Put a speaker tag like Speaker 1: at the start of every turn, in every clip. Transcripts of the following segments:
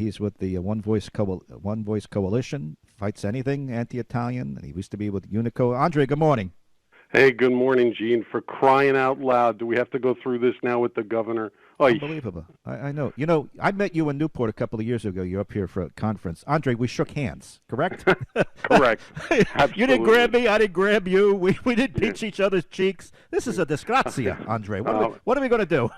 Speaker 1: He's with the One Voice Coalition, fights anything anti-Italian, and he used to be with Unico. Andre, good morning.
Speaker 2: Hey, good morning, Gene. For crying out loud, do we have to go through this now with the governor? Oh,
Speaker 1: unbelievable. I know. You know, I met you in Newport a couple of years ago. You're up here for a conference. Andre, we shook hands, correct?
Speaker 2: Correct. Absolutely.
Speaker 1: You didn't grab me. I didn't grab you. We didn't pinch each other's cheeks. This is a disgrazia, Andre. What are we going to do?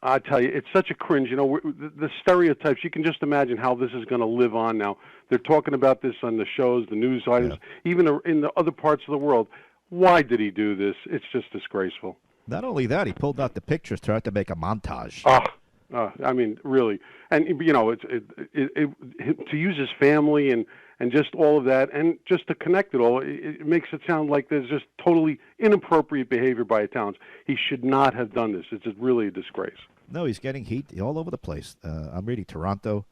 Speaker 2: I tell you, it's such a cringe. You know, the stereotypes, you can just imagine how this is going to live on now. They're talking about this on the shows, the news items, even in the other parts of the world. Why did he do this? It's just disgraceful.
Speaker 1: Not only that, he pulled out the pictures, tried to make a montage.
Speaker 2: I mean, really. And, you know, to use his family and just all of that, and just to connect it all, it makes it sound like there's just totally inappropriate behavior by Italians. He should not have done this. It's really a disgrace.
Speaker 1: No, he's getting heat all over the place. I'm reading Toronto.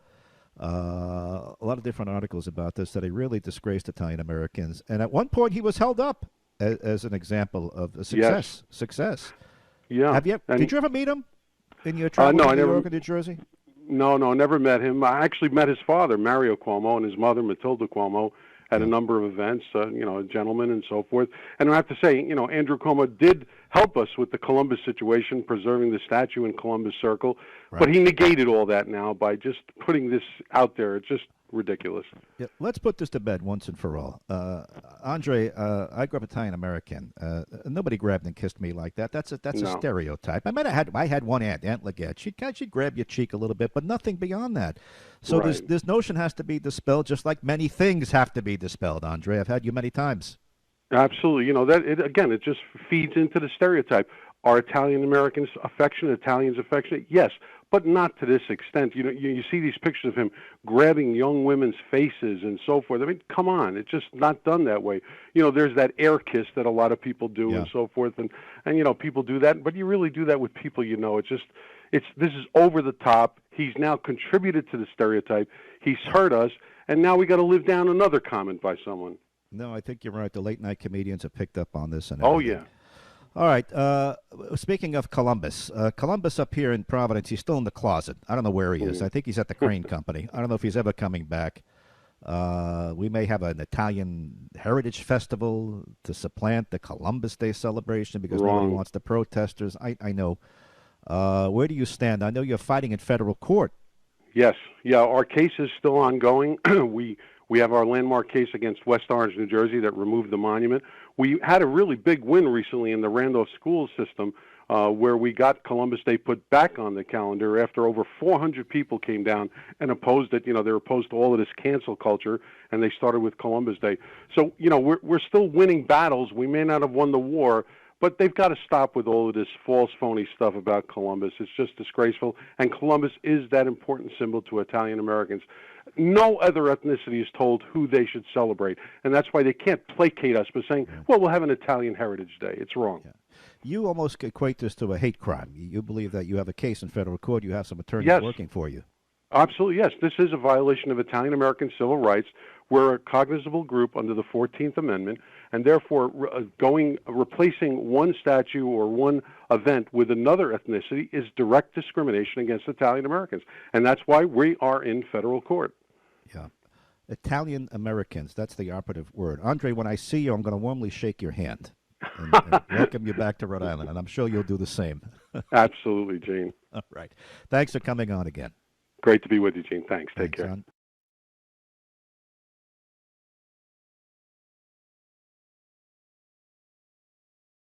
Speaker 1: A lot of different articles about this, that he really disgraced Italian Americans. And at one point, he was held up as an example of a success.
Speaker 2: Yes.
Speaker 1: Success.
Speaker 2: Yeah.
Speaker 1: Did you ever meet him in your travel
Speaker 2: no,
Speaker 1: to New York and New Jersey?
Speaker 2: No, never met him. I actually met his father, Mario Cuomo, and his mother, Matilda Cuomo, at a number of events, you know, a gentleman and so forth. And I have to say, you know, Andrew Cuomo did help us with the Columbus situation, preserving the statue in Columbus Circle. Right. But he negated all that now by just putting this out there. It's just ridiculous.
Speaker 1: Yeah, let's put this to bed once and for all. Andre, I grew up Italian American. Nobody grabbed and kissed me like that. That's a stereotype. I had one aunt Legette. She'd grab your cheek a little bit, but nothing beyond that. So right. this notion has to be dispelled, just like many things have to be dispelled. Andre, I've had you many times.
Speaker 2: Absolutely. You know, it just feeds into the stereotype. Are Italian Americans affectionate? Italians affectionate? Yes, but not to this extent. You know, you see these pictures of him grabbing young women's faces and so forth. I mean, come on, it's just not done that way. You know, there's that air kiss that a lot of people do and so forth, and you know, people do that, but you really do that with people you know. This is over the top. He's now contributed to the stereotype. He's hurt us, and now we got to live down another comment by someone.
Speaker 1: No, I think you're right. The late night comedians have picked up on this. And
Speaker 2: yeah.
Speaker 1: All right. Speaking of Columbus, Columbus up here in Providence, he's still in the closet. I don't know where he is. I think he's at the Crane Company. I don't know if he's ever coming back. We may have an Italian Heritage Festival to supplant the Columbus Day celebration because nobody wants the protesters. I know. Where do you stand? I know you're fighting in federal court.
Speaker 2: Yes. Yeah, our case is still ongoing. We have our landmark case against West Orange, New Jersey, that removed the monument. We had a really big win recently in the Randolph school system where we got Columbus Day put back on the calendar after over 400 people came down and opposed it. You know, they're opposed to all of this cancel culture, and they started with Columbus Day. So, you know, we're still winning battles. We may not have won the war, but they've got to stop with all of this false, phony stuff about Columbus. It's just disgraceful, and Columbus is that important symbol to Italian Americans. No other ethnicity is told who they should celebrate, and that's why they can't placate us by saying, well, we'll have an Italian Heritage Day. It's wrong.
Speaker 1: Yeah. You almost equate this to a hate crime. You believe that you have a case in federal court, you have some attorneys working for you.
Speaker 2: Absolutely, yes. This is a violation of Italian American civil rights. We're a cognizable group under the 14th Amendment, and therefore replacing one statue or one event with another ethnicity is direct discrimination against Italian Americans, and that's why we are in federal court.
Speaker 1: Yeah. Italian Americans, that's the operative word. Andre, when I see you, I'm going to warmly shake your hand and welcome you back to Rhode Island, and I'm sure you'll do the same.
Speaker 2: Absolutely, Gene.
Speaker 1: All right. Thanks for coming on again.
Speaker 2: Great to be with you, Gene. Thanks. Take care.